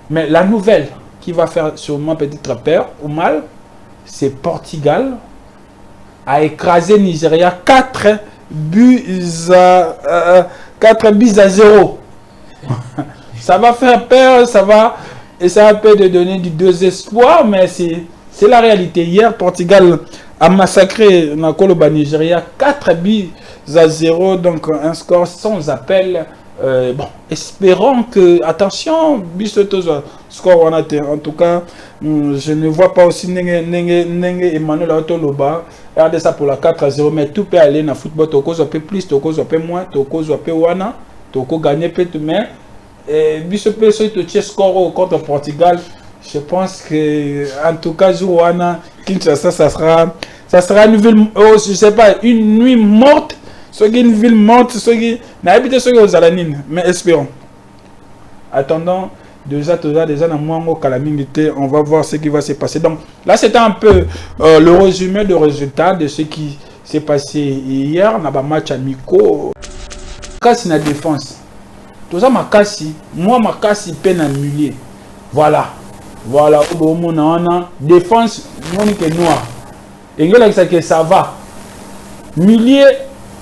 Mais la nouvelle qui va faire sûrement peut-être peur ou mal, c'est Portugal a écrasé Nigeria 4 buts à 0. Ça va faire peur, ça va peut donner du désespoir, mais c'est la réalité. Hier, Portugal a massacré Nakoloba Nigeria 4 buts à 0, donc un score sans appel. Bon, espérons que, attention, score on a en tout cas, je ne vois pas aussi Nenge Emmanuel Autoloba. Regardez ça pour la 4 à 0, mais tout peut aller dans le football. Toko zope plus, Toko zope moins, Toko zope wana, Toko gagner peut-être, mais Bisope ce score contre Portugal. Je pense que, en tout cas, Jouana, Kinshasa, ça sera une ville, je sais pas, une nuit morte. Ceux qui une ville morte, ceux qui n'habitent ceux qui aux Alanines, mais espérons. Attendons, déjà dans Mwango Kalamingité, on va voir ce qui va se passer. Donc là, c'était un peu le résumé de résultats de ce qui s'est passé hier dans le match amicaux. Kasi na défense. Tout ça, moi, ma casse, peine à milieu. Voilà. Voilà, défense, monique noire. Et que ça va. Milieu.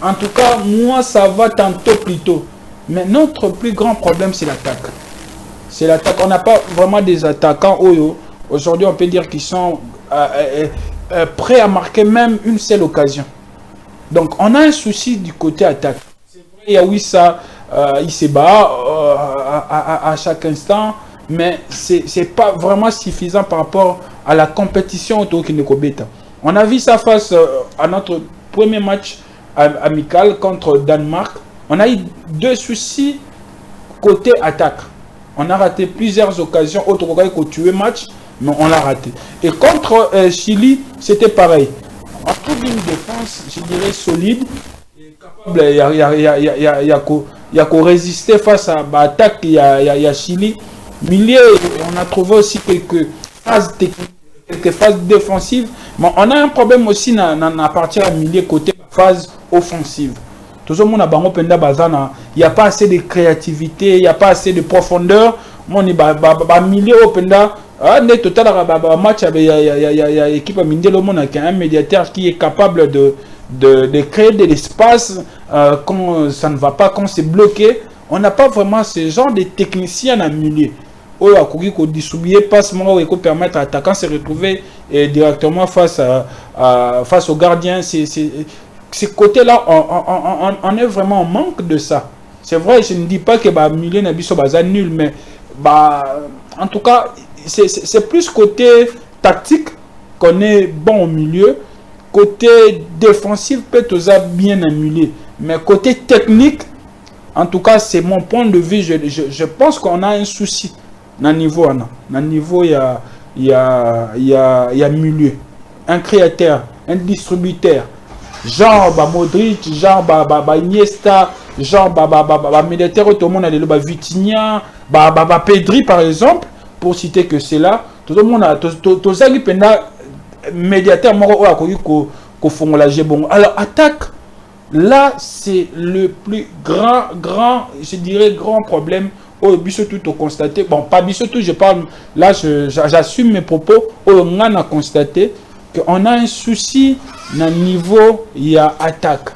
En tout cas, moi, ça va tantôt plus tôt. Mais notre plus grand problème, c'est l'attaque. C'est l'attaque. On n'a pas vraiment des attaquants. Aujourd'hui, on peut dire qu'ils sont prêts à marquer même une seule occasion. Donc, on a un souci du côté attaque. C'est vrai, il y a oui, ça, il se bat à chaque instant. Mais ce n'est pas vraiment suffisant par rapport à la compétition autour de Kobeta. On a vu ça face à notre premier match amical contre Danemark. On a eu 2 soucis côté attaque. On a raté plusieurs occasions. Autre cas qu'on tué match, mais on l'a raté. Et contre Chili, c'était pareil. On trouve une défense, je dirais, solide. Il y a qu'à résister face à l'attaque. Il y a Chili. Milieu, on a trouvé aussi quelques phases techniques, quelques phases défensives. Mais on a un problème aussi à partir du milieu côté phase offensive. Tout le monde a il n'y a pas assez de créativité, il n'y a pas assez de profondeur. Mon milieu openda ne total match il y a équipe mindelo mon un médiateur qui est capable de créer de l'espace quand ça ne va pas, quand c'est bloqué. On n'a pas vraiment ce genre de techniciens dans le milieu. Ou à courir qu'on distribue passe moi et qu'on permettre à l'attaquant de se retrouver directement face au gardien. Ces côtés-là, on est vraiment en manque de ça. C'est vrai, je ne dis pas que le milieu n'est pas nul, mais en tout cas, c'est plus côté tactique qu'on est bon au milieu. Côté défensif, peut-être bien au milieu. Mais côté technique, en tout cas, c'est mon point de vue. Je pense qu'on a un souci dans le niveau. Dans le niveau, il y a milieu. Un créateur, un distributeur. Genre Modric, genre Iniesta, genre militaire, tout le monde a le Vitinha, Pedri par exemple, pour citer que c'est là. Tout le monde a tout ça qui peut médiateur bon. Alors attaque, là c'est le plus grand, je dirais grand problème. Oh, Bissotou tout constaté. Bon, pas Bissotou, je parle là, j'assume mes propos. On a constaté qu'on a un souci dans le niveau, il y a attaque.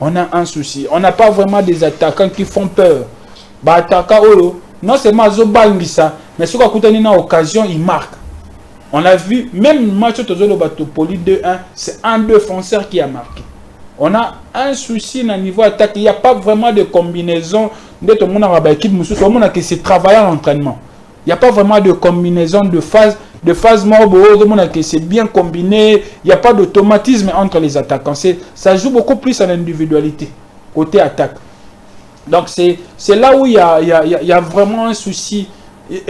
On a un souci. On n'a pas vraiment des attaquants qui font peur. Attaquant, non seulement Zobangisa, mais ce qu'on a une occasion, il marque. On a vu, même le match de Batopoli 2-1, c'est un défenseur qui a marqué. On a un souci dans le niveau attaque. Il n'y a pas vraiment de combinaison. Tout le monde a équipe, tout le monde a que c'est travailler en entraînement. Il n'y a pas vraiment de combinaison de phase. De phase c'est bien combiné, il n'y a pas d'automatisme entre les attaquants. Ça joue beaucoup plus à l'individualité, côté attaque. Donc c'est là où il y a vraiment un souci. Et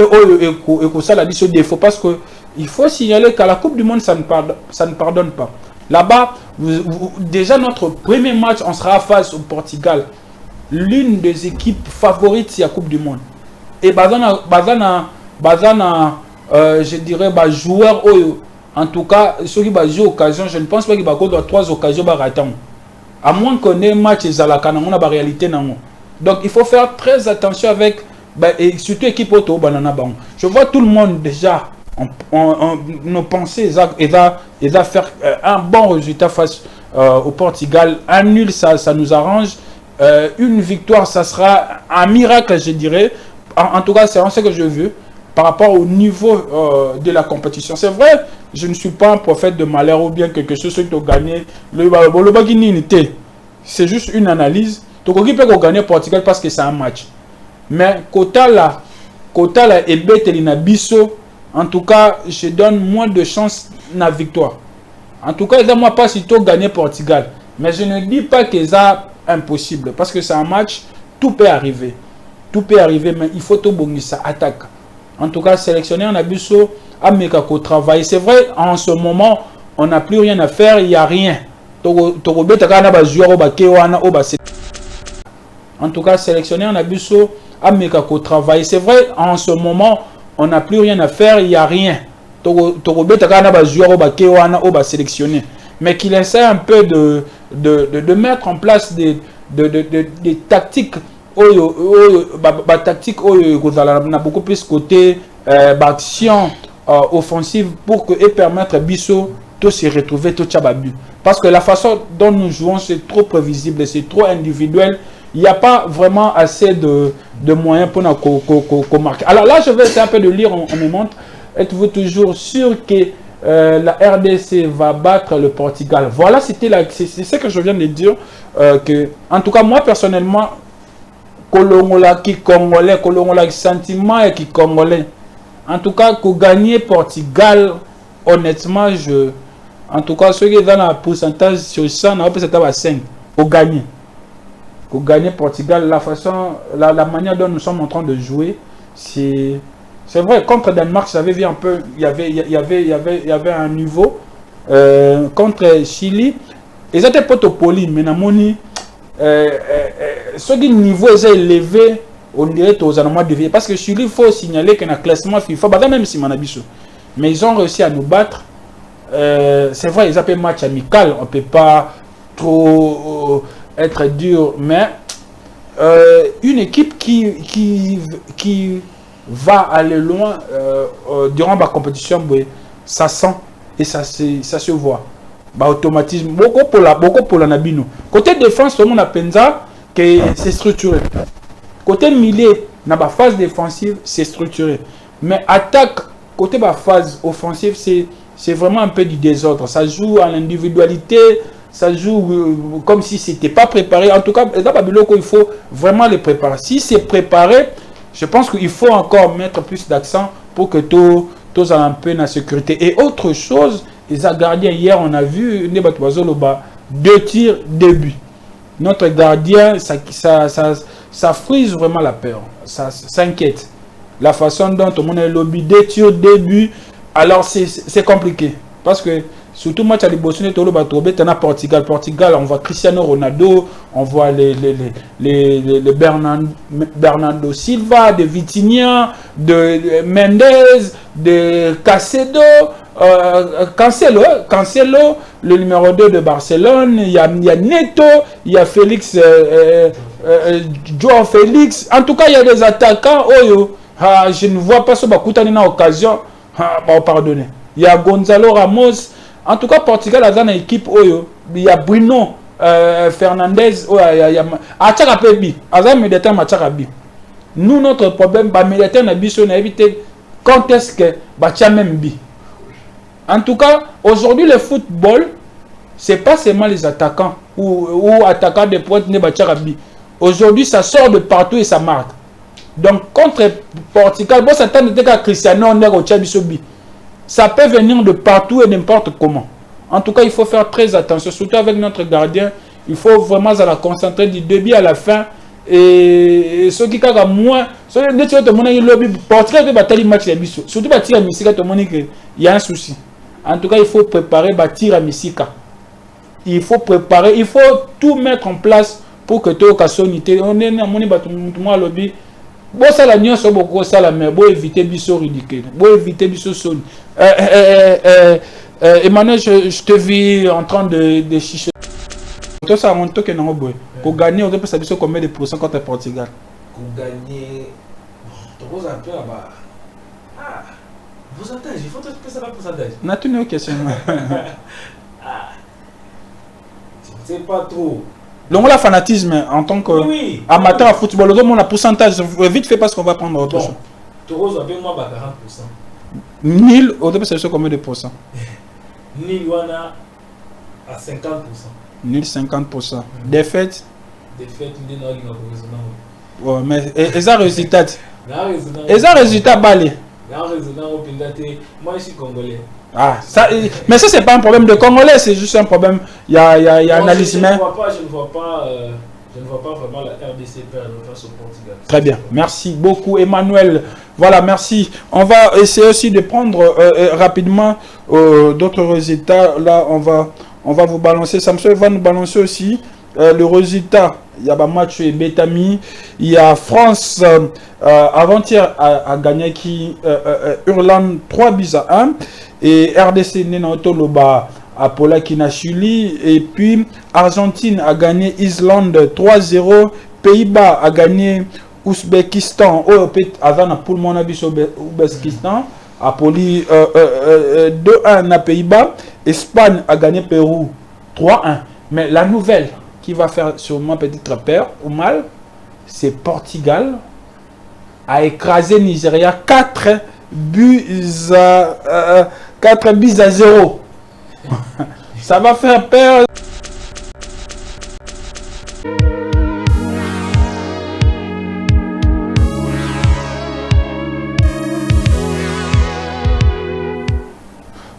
ça l'a dit ce défaut, parce qu'il faut signaler qu'à la Coupe du Monde, ça ne pardonne pas. Là-bas, déjà notre premier match, on sera face au Portugal, l'une des équipes favorites de la Coupe du Monde. Et je dirais joueurs en tout cas ceux qui jouent occasion, je ne pense pas qu'il va avoir 3 occasions à moins qu'on ait un match Zalaka, on a la réalité. Donc il faut faire très attention avec et surtout équipe auto banana. Je vois tout le monde déjà nos pensées, ils va faire un bon résultat face au Portugal. Un nul, ça nous arrange. Une victoire, ça sera un miracle, je dirais. En tout cas, c'est ce que je veux par rapport au niveau de la compétition. C'est vrai, je ne suis pas un prophète de malheur ou bien quelque chose qui a gagné. C'est juste une analyse. Donc, on peut gagner Portugal parce que c'est un match. Mais Kota là et Betelina Bisso, en tout cas, je donne moins de chance à la victoire. En tout cas, ils n'ont pas si tôt gagné Portugal. Mais je ne dis pas que c'est impossible. Parce que c'est un match, tout peut arriver. Tout peut arriver, mais il faut tout bon ça attaque. En tout cas, sélectionner un Abisso, à Mekako travail. C'est vrai, en ce moment, on n'a plus rien à faire, il n'y a rien. En tout cas, sélectionner un Abisso, à Mekako travail. C'est vrai, en ce moment, on n'a plus rien à faire, il n'y a rien. Mais qu'il essaie un peu de mettre en place des tactiques beaucoup plus côté action offensive pour que et permettre à Bisso de se retrouver tout Tchababu. Parce que la façon dont nous jouons, c'est trop prévisible, c'est trop individuel. Il n'y a pas vraiment assez de moyens pour qu'on marque. Alors là, je vais essayer un peu de lire, on me montre. Êtes-vous toujours sûr que la RDC va battre le Portugal? Voilà, c'est ce que je viens de dire. En tout cas, moi personnellement, Kolongola qui congolais, Kolongola qui sentiment et qui congolais. En tout cas, pour gagner Portugal, honnêtement, en tout cas, ceux qui sont dans le pourcentage sur 100, on peut s'attendre à 5 pour gagner. Pour gagner Portugal, la manière dont nous sommes en train de jouer, c'est vrai. Contre Danemark, j'avais vu un peu, il y avait un niveau. Contre Chili, ils étaient pas polis, mais namoni, ce niveau est élevé, on dirait aux Allemands de vie. Parce que Chili, il faut signaler qu'il y a un classement FIFA, même si Manabiso. Mais ils ont réussi à nous battre. C'est vrai, ils appellent match amical, on ne peut pas trop être dur, mais une équipe qui va aller loin durant la compétition, ça sent et ça se voit. Automatisme, beaucoup pour la Nabino. Côté défense, tout le monde a pensé que c'est structuré. Côté milieu, dans la phase défensive, c'est structuré. Mais attaque, côté de la phase offensive, c'est vraiment un peu du désordre. Ça joue en individualité. Ça joue comme si ce n'était pas préparé. En tout cas, dans Babyloko, il faut vraiment les préparer. Si c'est préparé, je pense qu'il faut encore mettre plus d'accent pour que tout soit un peu en sécurité. Et autre chose, les gardiens, hier, on a vu 2 tirs, 2 buts. Notre gardien, ça frise vraiment la peur. Ça s'inquiète. La façon dont tout le monde a lobby, 2 tirs, 2 buts, alors c'est compliqué. Parce que surtout moi, tu as Portugal, on voit Cristiano Ronaldo, on voit les Bernardo Silva, de Vitinha, de Mendes, de Cancelo, le numéro 2 de Barcelone, il y a Neto, il y a Félix, Joao Félix. En tout cas, il y a des attaquants. Je ne vois pas ce que occasion. Pardonnez. Il y a Gonzalo Ramos. En tout cas, Portugal a dans l'équipe, il y a Bruno Fernandes, nous, notre problème, on a évité quand est-ce que même bi. En tout cas, aujourd'hui, le football, ce n'est pas seulement les attaquants ou attaquants de pointe. Aujourd'hui, ça sort de partout et ça marque. Donc, contre Portugal, bon, ça tente à Cristiano Ronaldo. Ça peut venir de partout et n'importe comment. En tout cas, il faut faire très attention, surtout avec notre gardien. Il faut vraiment se concentrer du début à la fin. Et ceux qui ont moins, ceux qui ont Portugal peut battre le match, surtout battre à Missika, il y a un souci. En tout cas, il faut préparer battre à Missika. Il faut préparer, il faut tout mettre en place pour que tout casse unité. On est à mon lobby. Bon, ça la nuance beaucoup ça la mais bon éviter biso ridicule. Bon éviter biso son. Emmanuel, je te vis en train de chicher. Toi ça monte que non boy. Pour gagner, on peut savoir combien de pourcents contre Portugal. Pour gagner, tu poses un peu Pourcentage, il faut que ça va pourcentage. On a une question. C'est pas trop. Donc, la fanatisme en tant qu'amateur à football, on a pourcentage. Vite fait parce qu'on va prendre autre chose. Taureau, appelle-moi 40%. Nil, au début, c'est combien de pourcents? Nil, on a à 50%. Nil, 50%. Défaite? Défaite, on a raison. Ouais, mais et ça résultat? Et ça résultat balé? Moi, je suis congolais. Ah, ça, mais ça, c'est pas un problème de Congolais, c'est juste un problème. Il y a analyse humaine. Je ne vois pas vraiment la RDC perdre face au Portugal. Très bien, merci beaucoup, Emmanuel. Voilà, merci. On va essayer aussi de prendre rapidement d'autres résultats. Là, on va vous balancer. Samson va nous balancer aussi le résultat. Il y a un match Betami. Il y a France avant-hier a gagné qui Irlande 3-1. Et RDC Nenotoloba à Pola Kinachuli. Et puis Argentine a gagné Islande 3-0. Pays-Bas a gagné Ouzbékistan. Avant pour mon avis Ouzbékistan. A Poli 2-1 à Pays-Bas. Espagne a gagné Pérou 3-1. Mais la nouvelle qui va faire sûrement peut-être peur ou mal, c'est Portugal a écrasé Nigeria 4 buts à 0. Ça va faire peur.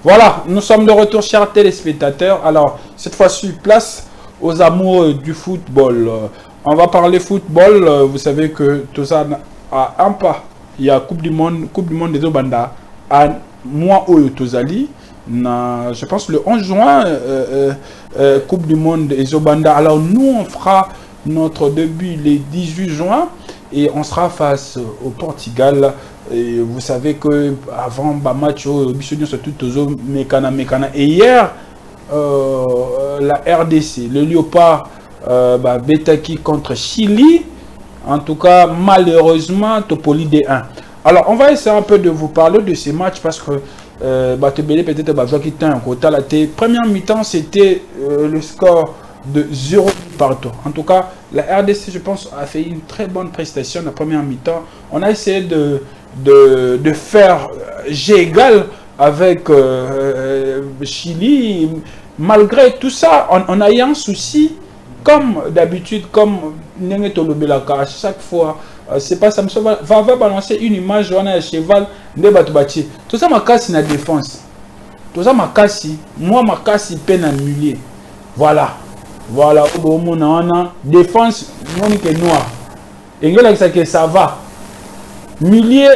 Voilà, nous sommes de retour, chers téléspectateurs. Alors, cette fois-ci, place aux amours du football. On va parler football. Vous savez que tout ça a un pas. Il y a Coupe du Monde des Obanda. À mois où Tozali, je pense le 11 juin, Coupe du Monde des Obanda. Alors, nous, on fera notre début le 18 juin et on sera face au Portugal. Et vous savez que avant le match, et hier, la RDC, le Léopard, Betaki contre Chili. En tout cas, malheureusement, Topoli D1. Alors, on va essayer un peu de vous parler de ces matchs parce que peut-être première mi-temps, c'était le score de 0 partout. En tout cas, la RDC, je pense, a fait une très bonne prestation la première mi-temps. On a essayé de faire G égal avec Chili. Malgré tout ça, on a eu un souci, comme d'habitude, comme à chaque fois. C'est pas ça, va balancer une image, on a un cheval, tout ça m'a cassé la défense. Tout ça m'a cassé. Moi, m'a cassé peine à millier. Voilà. Voilà, défense, monique noire. Et ça va. Millier,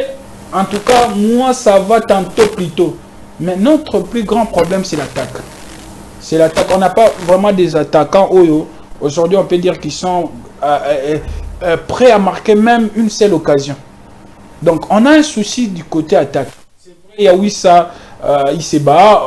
en tout cas, moi, ça va tantôt plutôt. Mais notre plus grand problème, c'est l'attaque. C'est l'attaque. On n'a pas vraiment des attaquants. Aujourd'hui, on peut dire qu'ils sont prêts à marquer même une seule occasion. Donc, on a un souci du côté attaque. C'est vrai, il y a oui, ça, il se bat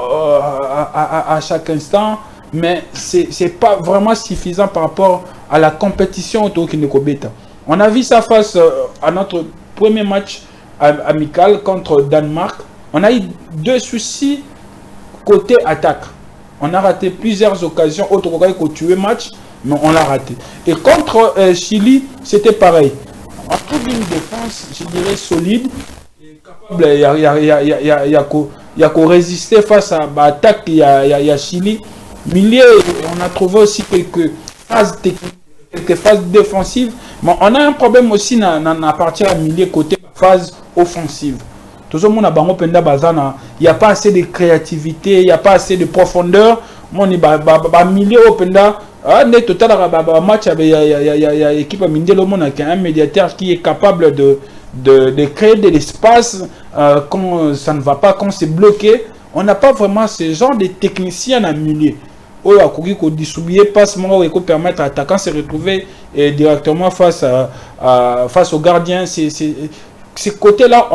à chaque instant. Mais ce n'est pas vraiment suffisant par rapport à la compétition autour de Kinekobeta. On a vu ça face à notre premier match amical contre Danemark. On a eu deux soucis côté attaque. On a raté plusieurs occasions. Autre cas qu'on tué match, mais on l'a raté. Et contre Chili, c'était pareil. On trouve une défense, je dirais, solide. Il y a qu'à résister face à l'attaque. Il y a Chili. Milieu, on a trouvé aussi quelques phases techniques, quelques phases défensives. Mais on a un problème aussi à partir à milieu côté phase offensive. Tout le monde a il n'y a pas assez de créativité, il n'y a pas assez de profondeur. Mon milieu openda total match il y a équipe milieu le monde qui a un médiateur qui est capable de créer de l'espace quand ça ne va pas, quand c'est bloqué. On n'a pas vraiment ce genre de techniciens à milieu. Où il faut distribuer passe moi il faut permettre à l'attaquant de se retrouver directement face au gardien. Ces côtés-là,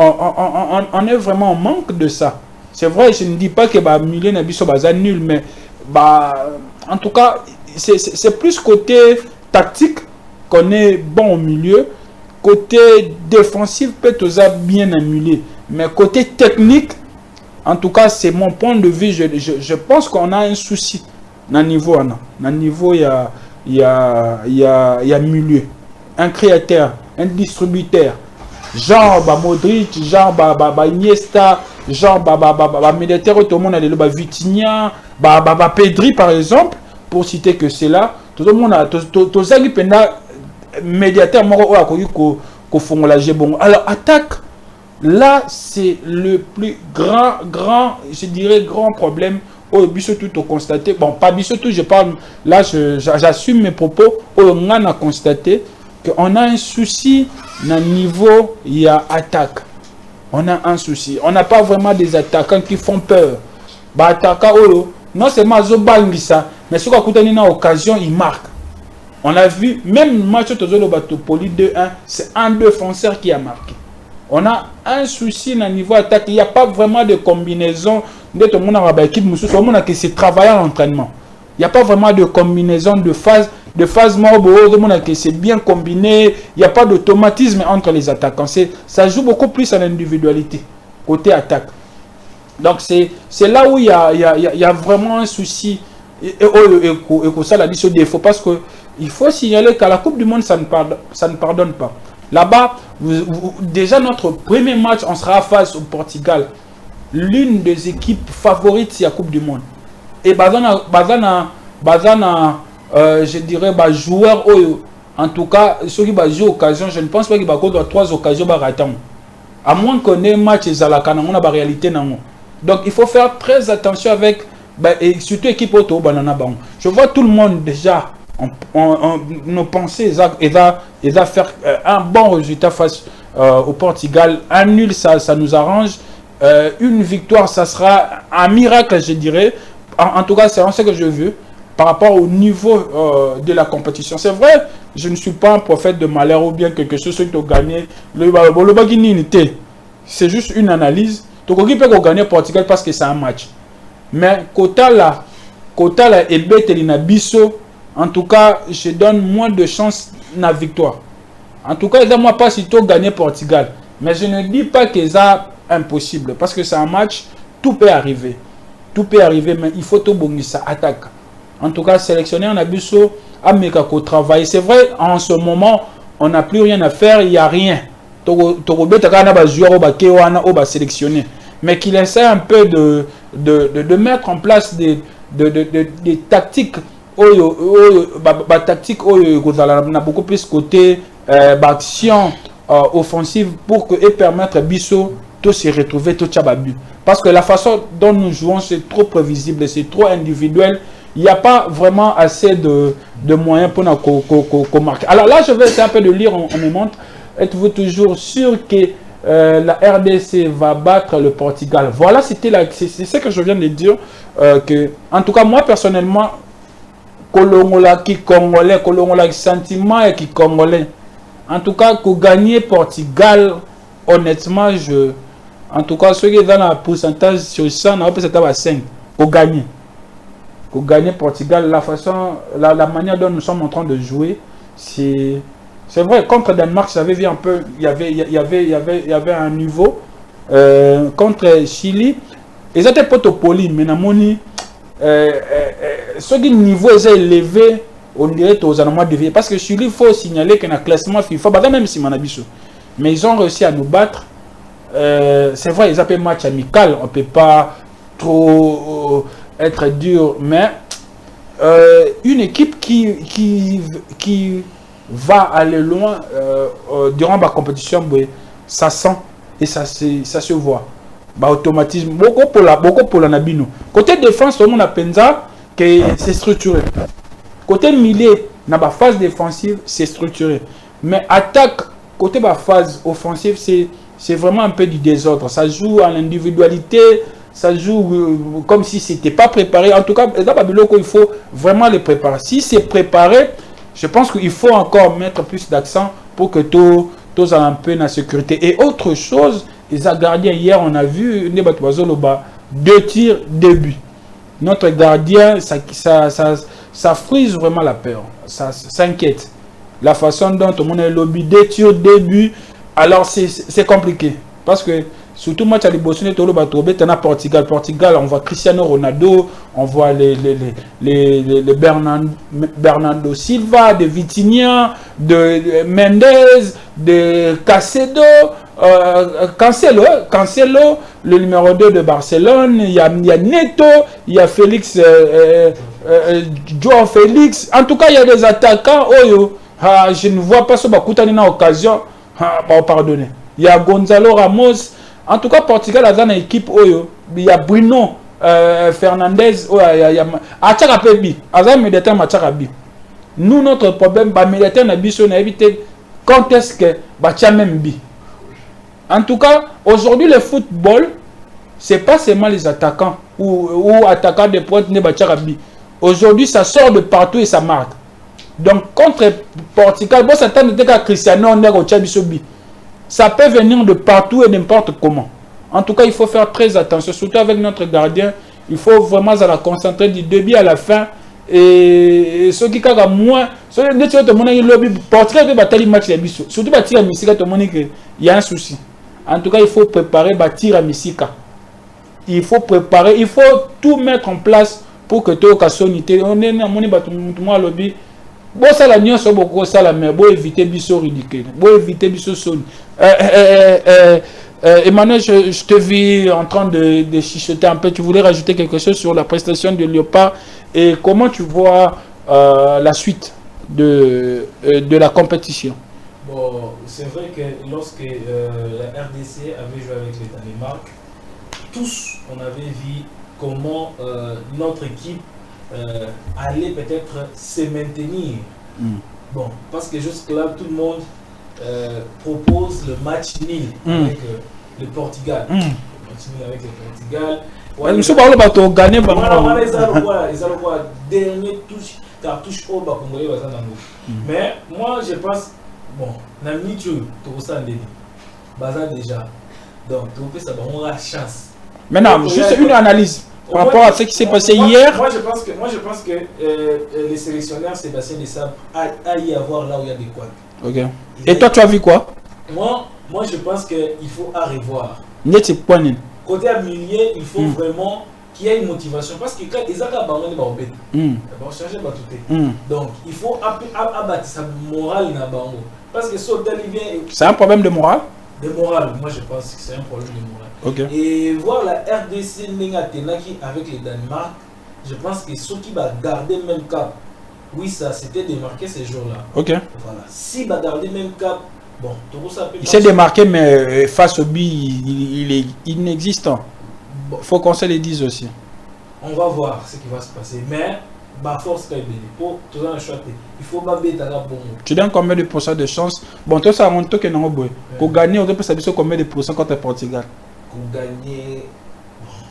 on est vraiment en manque de ça. C'est vrai, je ne dis pas que milieu n'a pas nul, mais en tout cas, c'est plus côté tactique qu'on est bon au milieu. Côté défensif, peut-être bien annulé. Mais côté technique, En tout cas, c'est mon point de vue. Je pense qu'on a un souci dans le niveau. Dans le niveau, il y a milieu. Un créateur, un distributeur. Genre, Modric, genre, Iniesta, genre, Militaire, tout le monde a le Vitinha, Pedri, par exemple, pour citer que c'est là. Tout le monde a, tout ça qui est médiateur, alors, attaque, là, c'est le plus grand, je dirais, grand problème. Oh, Bissotou, tout constaté. Bon, pas Bissotou, je parle, là, j'assume mes propos. On a constaté qu'on a un souci dans le niveau, il y a attaque. On a un souci. On n'a pas vraiment des attaquants qui font peur. Bah, attaquant, non seulement Zobangisa, mais ce qu'on a une occasion, il marque. On a vu, même le match de Batopoli 2-1, c'est un défenseur qui a marqué. On a un souci dans le niveau attaque. Il n'y a pas vraiment de combinaison. Tout le monde a équipe, tout le monde a qui travaille à l'entraînement. Il n'y a pas vraiment de combinaison de phase. De phase c'est bien combiné, il n'y a pas d'automatisme entre les attaquants. Ça joue beaucoup plus à l'individualité, côté attaque. Donc c'est là où il y a vraiment un souci. Et ça l'a dit ce défaut, parce qu'il faut signaler qu'à la Coupe du Monde, ça ne pardonne pas. Là-bas, déjà notre premier match, on sera face au Portugal. L'une des équipes favorites de la Coupe du Monde. Et Bazana je dirais, joueur, en tout cas, ceux qui vont jouer occasion, je ne pense pas qu'il va avoir 3 occasions. À moins qu'on ait un match, on a la réalité. Donc, il faut faire très attention avec, et surtout l'équipe auto. Je vois tout le monde déjà, nos pensées, il va faire un bon résultat face au Portugal. Un nul, ça nous arrange. Une victoire, ça sera un miracle, je dirais. En tout cas, c'est ce que je veux. Par rapport au niveau de la compétition. C'est vrai, je ne suis pas un prophète de malheur ou bien quelque chose qui a gagné. C'est juste une analyse. Donc, on peut gagner Portugal parce que c'est un match. Mais, Kota et Betelina Bisso, en tout cas, je donne moins de chance à la victoire. En tout cas, moi pas si tu gagner Portugal. Mais je ne dis pas que c'est impossible. Parce que c'est un match, tout peut arriver. Tout peut arriver, mais il faut tout bonner ça, attaque. En tout cas, sélectionner un abuso à Mekako travail. C'est vrai, en ce moment, on n'a plus rien à faire, il n'y a rien. Mais qu'il essaie un peu de mettre en place des tactiques. Tactique beaucoup plus côté action offensive pour permettre à Bisso de se retrouver tout Tchababu. Parce que la façon dont nous jouons, c'est trop prévisible, c'est trop individuel. Il n'y a pas vraiment assez de moyens pour qu'on marque. Alors là, je vais essayer un peu de lire, on me montre. Êtes-vous toujours sûr que la RDC va battre le Portugal? Voilà, c'est ce que je viens de dire. En tout cas, moi, personnellement, Kolongola qui Congolais, Kolongola qui sentiment qui Congolais. En tout cas, pour gagner Portugal, honnêtement, en tout cas, ceux qui sont dans le pourcentage sur 100, on va peut-être à 5 pour gagner. Pour gagner Portugal, la manière dont nous sommes en train de jouer, c'est vrai. Contre Danemark, j'avais vu un peu, il y avait un niveau. Contre Chili, ils étaient pas poli, mais namoni, ce niveau est élevé, on dirait aux Allemands de parce que Chili, il faut signaler qu'il y a un classement FIFA, même si Manabiso, mais ils ont réussi à nous battre. C'est vrai, ils appellent match amical, on ne peut pas trop être dur, mais une équipe qui va aller loin durant la compétition, ça sent et ça se voit. Automatisme, beaucoup pour la Nabino. Côté défense, tout le monde a pensé que c'est structuré. Côté milieu, dans la phase défensive, c'est structuré. Mais attaque, côté la phase offensive, c'est vraiment un peu du désordre. Ça joue à l'individualité. Ça joue comme si ce n'était pas préparé. En tout cas, il faut vraiment le préparer. Si c'est préparé, je pense qu'il faut encore mettre plus d'accent pour que tout aient un peu de sécurité. Et autre chose, les gardiens, hier, on a vu 2 tirs, 2 buts. Notre gardien, ça frise vraiment la peur. Ça s'inquiète. La façon dont tout le monde est lobby, 2 tirs, 2 buts, alors c'est compliqué. Parce que Surtout match à l'Ibosune, Tolo Batobé, Portugal. Portugal, on voit Cristiano Ronaldo, on voit les Bernardo Silva, de Vitinha, de Mendes, de Cancelo, le numéro 2 de Barcelone, il y a Neto, il y a Félix, Joao Félix. En tout cas, il y a des attaquants. Je ne vois pas ce Bakoutani dans l'occasion. Pardonnez. Il y a Gonzalo Ramos. En tout cas, Portugal a une équipe. Il y a Bruno Fernandes. Il y a Acharapebi. Azam militaire Macharabi. Nous, notre problème, militaire on a évité quand est-ce que même bi. En tout cas, aujourd'hui, le football, c'est pas seulement les attaquants ou attaquants de pointe ne Bacharabi. Aujourd'hui, ça sort de partout et ça marque. Donc, contre Portugal, bon, ça tente de Cristiano Ronaldo au Tchabisobi. Ça peut venir de partout et n'importe comment. En tout cas, il faut faire très attention, surtout avec notre gardien. Il faut vraiment la concentrer du début à la fin. Et ceux qui ont moins, ceux qui ont Portugal peut battre match de Bissau. Surtout bâtir à Missika, tout le monde il y a un souci. En tout cas, il faut préparer bâtir à Missika. Il faut préparer, il faut tout mettre en place pour que tout le monde on est dans mon lobby. Bon, ça la nuit, c'est beaucoup ça la mais bon éviter Bissau ridicule. Bon éviter Bissau son. Emmanuel, je te vis en train de chichoter un peu. Tu voulais rajouter quelque chose sur la prestation de Léopard et comment tu vois la suite de la compétition? Bon, c'est vrai que lorsque la RDC avait joué avec le Danemark, tous on avait vu comment notre équipe allait peut-être se maintenir. Bon, parce que jusque-là, tout le monde propose le match nul avec le Portugal. Le match nul avec le Portugal. Ouais, monsieur Barolo Bato gagné par moi. Ils ont quoi dernier cartouche au Congolais. Mais moi, je pense, bon, Nami tu as Baza déjà. Donc, tu peux savoir, on a la chance. Maintenant, juste une analyse. Par rapport à ce qui s'est passé hier. Moi, je pense que les sélectionneurs Sébastien Desabre a y avoir là où il y a des couacs. Ok. Et toi, tu as vu quoi? Moi, je pense qu'il faut à revoir. Côté à milieu, il faut vraiment qu'il y ait une motivation. Parce que quand ils ont abandonné, ils vont changer tout. Donc, il faut abattre sa morale. Parce que c'est un problème de morale? De morale, moi je pense que c'est un problème de morale. Okay. Et voir la RDC Nengatenaki avec les Danemark, je pense que ceux qui vont garder même cap, oui, ça s'était démarqué ces jours-là. Ok. Voilà. Si va garder même cap, bon, tout ça peut. Il s'est démarqué, mais face au bi, il est inexistant. Il faut qu'on se le dise aussi. On va voir ce qui va se passer. Mais, force pour tout un choix, il faut pas bêter à la bombe. Tu donnes combien de pourcents de chance? Bon, toi, ça rentre que non, pour gagner, on peut savoir combien de pourcents contre le Portugal? Pour gagner,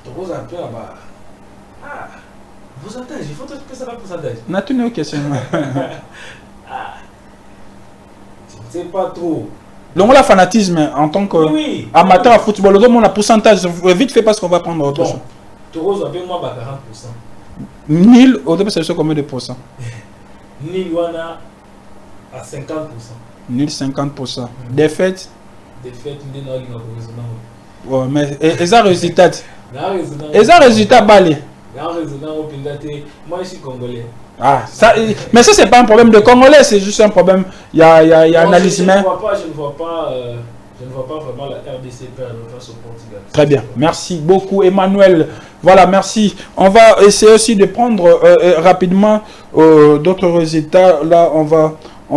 tu poses un peu là-bas. Ah, pourcentage, il faut que tu ça pourcentage. N'a tu une question? Je ne sais pas trop. Donc, le fanatisme en tant qu'amateur à football, on a pourcentage vite fait parce qu'on va prendre autre chose. Tu roses avec moi 40%. Nil, au début, c'est combien de pourcents? Nil, on a à 50%. Nil, 50%. Défaite? Défaite, il y a un ouais, mais et ça résultat? Et ça résultat balé? Moi, je suis congolais. Ah, ça, mais ça, c'est pas un problème de Congolais, c'est juste un problème. Il y a un analyse humain. Je ne vois pas vraiment la RDC perdre face au Portugal. Très bien, merci beaucoup Emmanuel. Voilà, merci. On va essayer aussi de prendre rapidement d'autres résultats. Là, on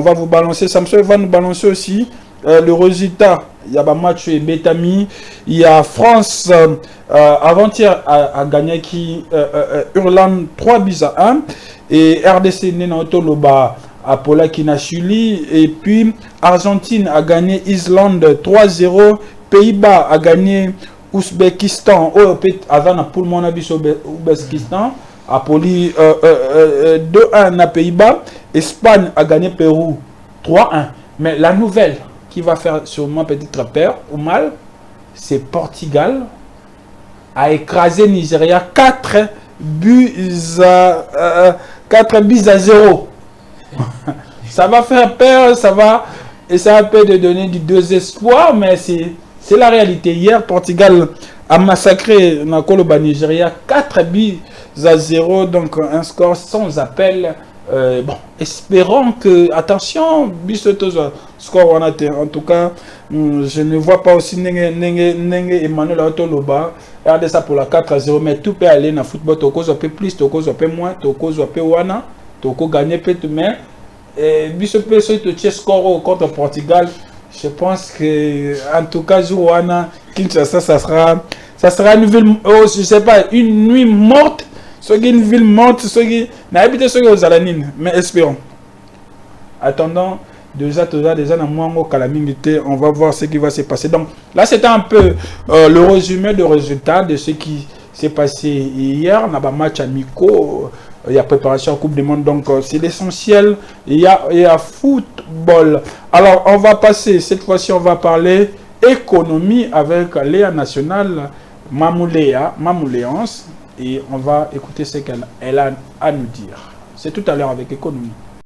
va vous balancer. Samson va nous balancer aussi le résultat. Il y a un match Betami. Il y a France avant-hier a gagné qui Irlande 3-1 et RDC Nenotoloba à Pola Kinachuli. Et puis Argentine a gagné Islande 3-0. Pays-Bas a gagné Ouzbékistan. Avant pour mon avis Ouzbékistan. A Poli 2-1 à Pays-Bas. Espagne a gagné Pérou 3-1. Mais la nouvelle qui va faire sûrement peut-être peur ou mal, c'est Portugal a écrasé Nigeria 4 buts à 0. Ça va faire peur, ça va essayer un peu de donner du désespoir, mais c'est la réalité. Hier, Portugal a massacré Nakoloba Nigeria 4-0, donc un score sans appel. Bon, espérons que, attention, score on a en tout cas, je ne vois pas aussi Emmanuel Autoloba, regardez ça pour la 4-0, mais tout peut aller dans le football, toko peu plus, toko peu moins, toko peu wana, toko gagner peut mais biso peut se score contre Portugal. Je pense que, en tout cas, Jouana, Kinshasa, ça sera une ville, oh, je sais pas, une nuit morte. Une ville morte, n'a habité aux Alanines, mais espérons. Attendant, déjà dans mon calamité, on va voir ce qui va se passer. Donc là, c'était un peu le résumé de résultats de ce qui s'est passé hier. On a un match amicaux, il y a préparation à Coupe du Monde, donc c'est l'essentiel. Il y a football. Alors, on va passer, cette fois-ci, on va parler économie avec Léa Nationale, Mamouléance. Et on va écouter ce qu'elle a à nous dire. C'est tout à l'heure avec économie.